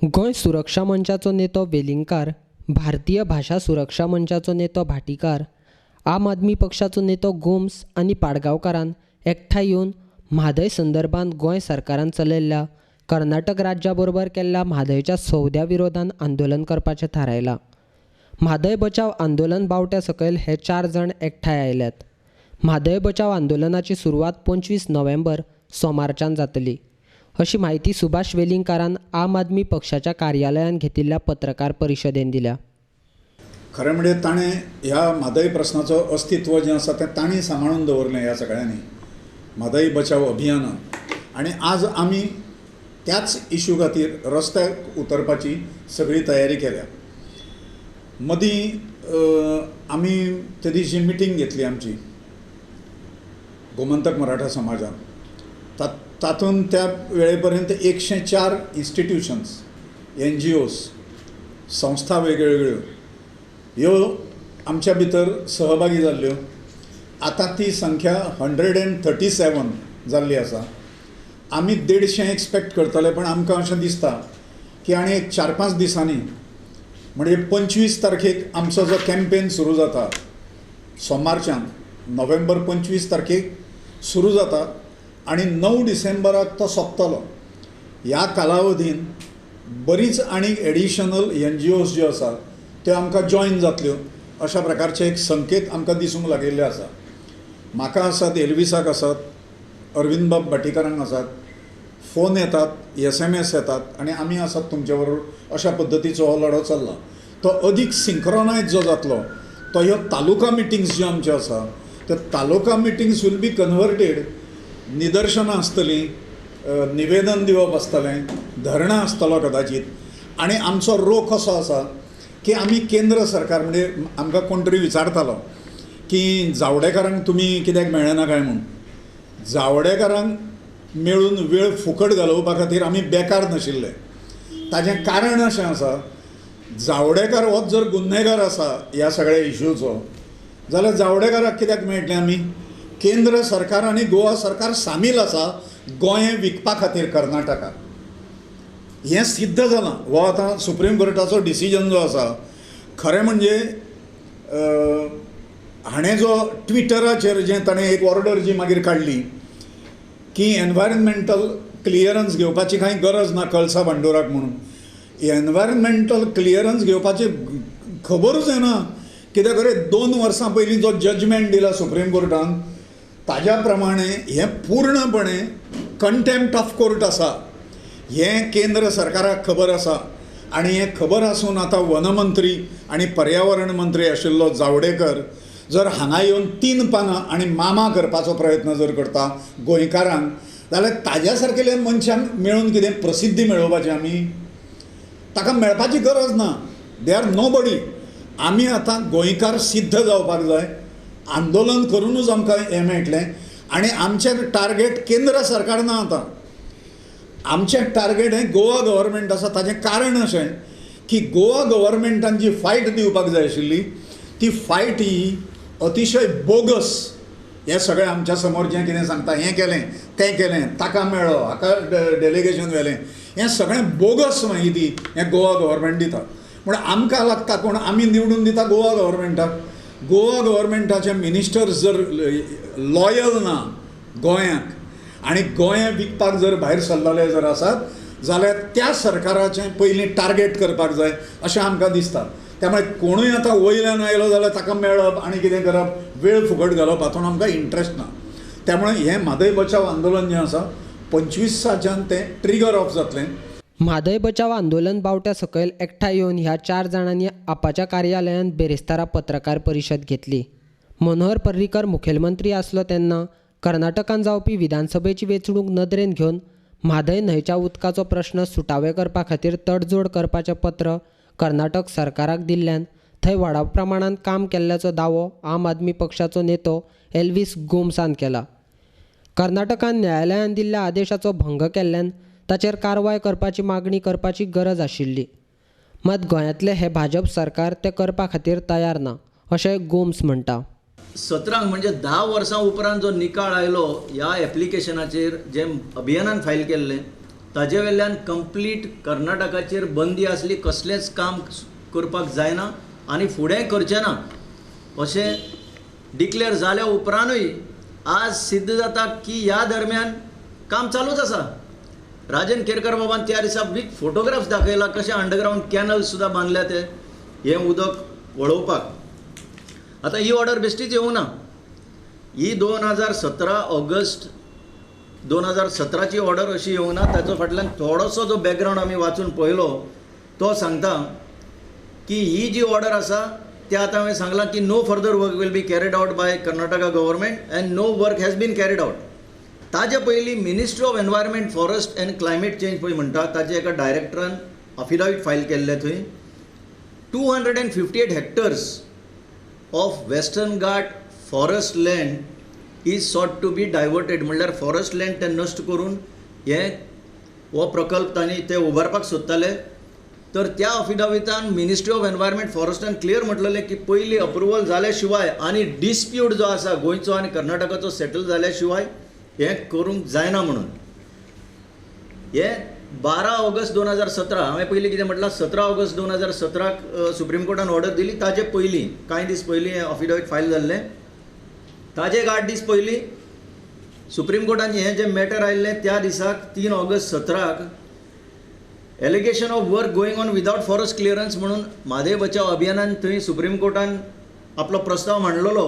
गोंय सुरक्षा मंचाचो नेतो वेलिंगकार, भारतीय भाषा सुरक्षा मंचाचो नेतो भाटीकार, आम आदमी पक्षाचो नेतो गोम्स आनी पाडगांवकारान एकठांय येवन म्हादय संदर्भात गोंय सरकारान चलयल्ल्या कर्नाटक राज्या बरोबर केल्ल्या म्हादयच्या सौद्या विरोधात आंदोलन करपाचें थारायलां. म्हादय बचाव आंदोलन बावट्या सकयल हे 4 जाण एकठांय आयल्यात. म्हादय बचाव आंदोलनाची सुरवात 25 नोव्हेंबर सोमारच्यान जातली, अशी माहिती सुभाष वेलिंगकारान आम आदमी पक्षाच्या कार्यालयान घेतिल्ल्या पत्रकार परिशदेन दिल्या. खरें म्हणजे ताणें ह्या म्हादय प्रस्नाचो अस्तित्व जें आसा तें तांणी सांबाळून दवरलें ह्या सगळ्यांनी म्हादय बचाव अभियानान. आनी आज आमी त्याच इश्यू खातीर रस्त्याक उतरपाची सगळी तयारी केल्या. मदीं आमी ते दिशी मिटींग घेतली आमची गोमंतक मराठा समाजान. तातूंत त्या वेळे पर्यंत 104 इन्स्टिट्यूशन्स, NGOs, संस्था वेगवेगळ्यो ह्यो आमच्या भितर सहभागी जाल्ल्यो. आतां ती संख्या 137 जाल्ली आसा. आमी 150 एक्सपेक्ट करतले, पण आमकां अशें दिसता की आनी एक 4-5 दिसांनी म्हणजे 25 तारखेक आमचो जो कॅम्पेन सुरू जाता सोमारच्यान, नोव्हेंबर 25 तारखेक सुरू जाता आनी 9 डिसेंबराक तो सोंपतलो. ह्या कालावधीन बरीच आनी एडिशनल NGOs ज्यो आसा त्यो आमकां जॉयन जातल्यो अशा प्रकारचे एक संकेत आमकां दिसूंक लागिल्ले आसा. म्हाका आसात, एल्विसाक आसात, अरविंद बाब भाटीकारांक आसात, फोन येतात, SMS येतात आनी आमी आसात तुमचे बरोबर. अशा पद्दतीचो हो लढो चल्ला. तो अदीक सिंक्रोनायज जो जातलो तो ह्यो तालुका मिटिंग्स ज्यो आमच्यो आसा त्यो तालुका मिटिंग्स वील बी कन्वर्टेड. निदर्शनां आसतलीं, निवेदन दिवप आसतलें, धरणां आसतलो कदाचित. आनी आमचो रोख असो आसा की आमी केंद्र सरकार, म्हणजे आमकां कोण तरी विचारतालो की जावडेकरांक तुमी कित्याक मेळना काय म्हणून. जावडेकरांक मेळून वेळ फुकट घालोवपा खातीर आमी बेकार नाशिल्ले. ताचें कारण अशें आसा, जावडेकर होच जर गुन्हेगार आसा ह्या सगळ्या इश्यूचो, जाल्यार जावडेकराक कित्याक मेळटलें आमी. केंद्र सरकार आनी गोवा सरकार सामील आसा गोंय विकपा खातीर कर्नाटकाक. हें सिद्ध जालां. हो आतां सुप्रीम कोर्टाचो डिसिजन जो आसा, खरें म्हणजे हाणें जो ट्विटराचेर जें ताणें एक ऑर्डर जी मागीर काडली की एनवायरमेंटल क्लियरन्स घेवपाची कांय गरज ना कळसा भांडोराक म्हणून. एनवायरमेंटल क्लियरन्स घेवपाची खबरूच येना. कित्याक खरें 2 वर्सां पयलीं जो जजमेंट दिला सुप्रीम कोर्टान ताज्या प्रमाणें हें पूर्णपणे कंटेम्प्ट ऑफ कोर्ट आसा. हें केंद्र सरकाराक खबर आसा. आनी हें खबर आसून आतां वनमंत्री आनी पर्यावरण मंत्री आशिल्लो जावडेकर जर हांगा येवन 3 पानां आनी मामा करपाचो प्रयत्न जर करता गोंयकारांक, जाल्यार ताज्या सारकेल्या मनशांक मेळून कितें प्रसिद्धी मेळोवपाची आमी? ताका मेळपाची गरज ना. दे आर नो बडी. आमी आतां गोंयकार सिद्ध जावपाक जाय. आंदोलन करूनच आमकां हें मेळटलें. आनी आमचें टार्गेट केंद्र सरकार ना. आतां आमचें टार्गेट हें गोवा गव्हर्मेंट आसा. ताचें कारण अशें की गोवा गव्हर्मेंटान जी फायट दिवपाक जाय आशिल्ली ती फायट ही अतिशय बोगस. हें सगळें आमच्या समोर जें कितें सांगता, हें केलें तें केलें, ताका मेळ्ळो, हाका डेलिगेशन व्हेलें, हें सगळें बोगस माहिती हें गोवा गव्हर्मेंट दिता. पूण आमकां लागता कोण? आमी निवडून दिता गोवा गव्हर्मेंटाक. गोवा गव्हर्मेंटाचे मिनिस्टर्स जर लॉयल ना गोंयाक आनी गोंय विकपाक जर भायर सरलेले जर आसात जाल्यार त्या सरकाराचें पयलीं टार्गेट करपाक जाय अशें आमकां दिसता. त्यामुळे कोणूय आतां वयल्यान आयलो जाल्यार ताका मेळप आनी कितें करप, वेळ फुकट घालप, हातूंत आमकां इंट्रस्ट ना. त्यामुळे हें म्हादय बचाव आंदोलन जें आसा 25च्यान तें ट्रिगर ऑफ जातलें. म्हादय बचाव आंदोलन बावट्या सकयल एकठांय येवन ह्या 4 जाणांनी आपाच्या कार्यालयान बेरेस्तारा पत्रकार परिशद घेतली. मनोहर पर्रीकर मुखेलमंत्री आसलो तेन्ना कर्नाटकान जावपी विधानसभेची वेंचणूक नदरेन घेवन म्हादय न्हंयच्या उदकाचो प्रश्न सुटावे करपा खातीर तडजोड करपाचें पत्र कर्नाटक सरकाराक दिल्ल्यान थंय व्हडा प्रमाणांत काम केल्ल्याचो दावो आम आदमी पक्षाचो नेतो एल्विस गोम्सान केला. कर्नाटकान न्यायालयान दिल्ल्या आदेशाचो भंग केल्ल्यान ताचेर कारवाय करपाची मागणी करपाची गरज आशिल्ली. मात गोंयांतलें हें भाजप सरकार तें करपा खातीर तयार ना अशें गोम्स म्हणटा. 17 म्हणजे 10 वर्सां उपरांत जो निकाल आयलो ह्या एप्लिकेशनाचेर जें अभियानान फायल केल्लें ताजे वेल्यान कंप्लीट कर्नाटकाचेर बंदी आसली, कसलेंच काम करपाक जायना आनी फुडें करचें ना अशें डिक्लेअर जाल्या उपरांतूय आज सिद्ध जाता की ह्या दरम्यान काम चालूच आसा. राजन केरकर बाबान त्या दिसा वीक फोटोग्राफ्स दाखयला कशें अंडरग्रावंड कॅनल सुद्दां बांदल्या ते हें उदक वळोवपाक. आतां ही ऑर्डर बेश्टीच येवंक ना. ही 2017 ऑगस्ट 2017ची ऑर्डर अशी येवंक ना. ताचो फाटल्यान थोडोसो जो बॅकग्रावंड आमी वाचून पळयलो तो सांगता की ही जी ऑर्डर आसा ते आतां हांवें सांगलां की no further work will be carried out by Karnataka government and no work has been carried out. ताजे पयलीं ministry of environment forest and climate change पळय म्हणटा ताजे एका डायरेक्टरान अफिडावीट फायल केल्ले थंय 258 hectares of Western Ghat forest land is sought to be diverted. म्हणल्यार forest land ते नश्ट करून हो प्रकल्प तांणी ते उबारपाक सोदताले. तर त्या अफिडाविटान मिनिस्ट्री ऑफ एनवायरमेंट फॉरेस्टान क्लियर म्हटलेलें की पयलीं अप्रुवल जाल्या शिवाय आनी डिस्प्यूट जो आसा गोंयचो आनी कर्नाटकाचो सेटल जाल्या शिवाय हें करूंक जायना म्हणून. हें 12 ऑगस्ट 2017 हांवें पयलीं कितें म्हटलां 17 ऑगस्ट 2017 सुप्रीम कोर्टान ऑर्डर दिली. ताजे पयलीं कांय दीस पयलीं हें अफिडावीट फायल जाल्लें. ताजे 8 दीस पयलीं सुप्रीम कोर्टान हें जें मॅटर आयिल्लें त्या दिसाक 3 August 17 allegation of work going on without forest clearance म्हणून म्हादेव बचाव अभियानान थंय सुप्रीम कोर्टान आपलो प्रस्ताव मांडलेलो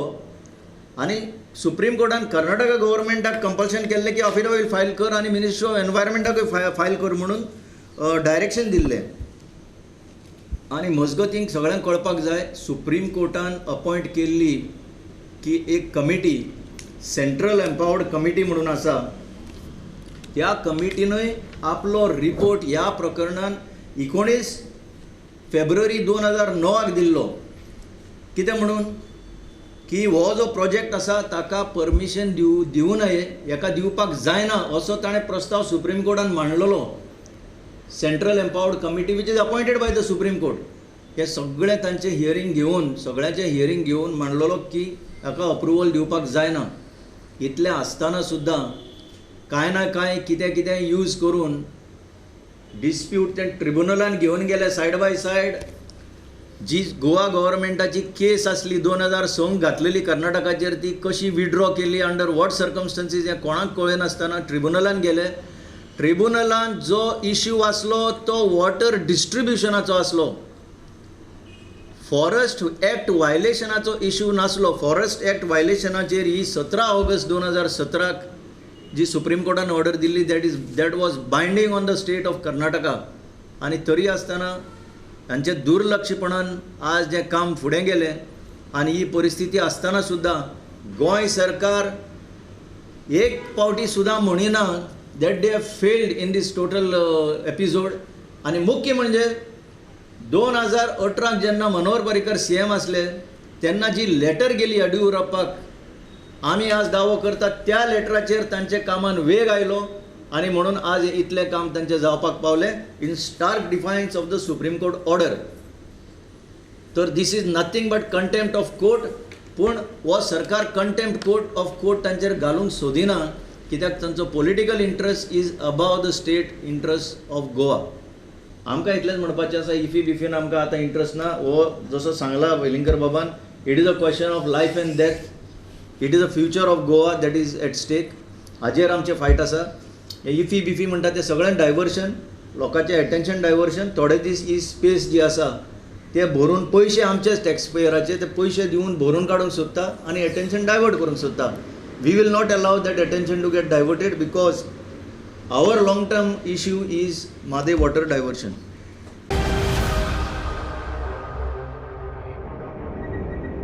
आनी सुप्रीम कोर्टान कर्नाटका गव्हर्मेंटाक कंपल्शन केल्लें की अफिडावीट फायल कर आनी मिनिस्ट्री ऑफ एनवायरमेंटाकूय फायल कर म्हणून डायरेक्शन दिल्लें. आनी मजगतींक सगळ्यांक कळपाक जाय सुप्रीम कोर्टान अपॉयंट केल्ली की एक कमिटी सेंट्रल एम्पावर्ड कमिटी म्हणून आसा. त्या कमिटीनूय आपलो रिपोर्ट ह्या प्रकरणान 19 फेब्रुवारी 2009 दिल्लो. कितें म्हणून की हो जो प्रोजेक्ट आसा ताका परमिशन दिवं नये, हेका दिवपाक जायना असो ताणें प्रस्ताव सुप्रीम कोर्टान मांडलेलो. Central empowered committee which is appointed by the supreme court. हे सगळें तांचें हियरींग घेवन सगळ्यांचें हियरींग घेवन मांडलेलो की हाका अप्रुवल दिवपाक जायना. इतलें आसतना सुद्दां कांय ना कांय कितें कितें यूज करून डिस्प्यूट ते ट्रिब्युनलान घेवन गेले सायड बाय सायड. जी गोवा गव्हर्मेंटाची केस आसली 2006 घातलेली कर्नाटकाचेर ती कशी विड्रॉ केली अंडर वॉट सर्कमस्टन्सीस हें कोणाक कळनासतना ट्रिब्युनलान गेले. ट्रिब्युनलान जो इश्यू आसलो तो वॉटर डिस्ट्रिब्युशनाचो आसलो. फॉरेस्ट एक्ट वायलेशनाचो इश्यू नासलो. फॉरेस्ट एक्ट वायलेशनाचेर ही 17 ऑगस्ट 2017 जी सुप्रीम कोर्टान ऑर्डर दिल्ली that was binding on the state of Karnataka. आनी तरी आसतना तांचे दुर्लक्षपणान आज जें काम फुडें गेलें आनी ही परिस्थिती आसतना सुद्दां गोंय सरकार एक पावटी सुद्दां म्हणिना that they have failed in this total episode. आनी मुख्य म्हणजे 2018 जेन्ना मनोहर पर्रीकर CM आसले तेन्ना जी लेटर गेली येडियुरप्पाक आमी आज दावो करतात त्या लेटराचेर तांचे कामान वेग आयलो आनी म्हणून आज इतलें काम तांचें जावपाक पावलें in stark defiance of the supreme court order. तर this is nothing but contempt of court. पूण हो सरकार कंटेम्प्ट ऑफ कोर्ट तांचेर घालूंक सोदिना कित्याक तांचो political interest is above the state interest of Goa. आमकां इतलेंच म्हणपाचें आसा इफी बिफीन आमकां आतां इंट्रस्ट ना. हो जसो सांगला वेलिंगकर बाबान it is a question of life and death. It is a future of Goa that is at stake. हाजेर आमचें फायट आसा. इफी बिफी म्हणटा तें सगळें डायवर्शन लोकांचें एटेन्शन डायवर्शन. थोडे दीस ही स्पेस जी आसा ते भरून पयशे आमचेच टॅक्सपेयराचे ते पयशे दिवन भरून काडूंक सोदता आनी एटेन्शन डायवर्ट करूंक सोदता. We will not allow that attention to get diverted because our long term issue is Mhadei water diversion.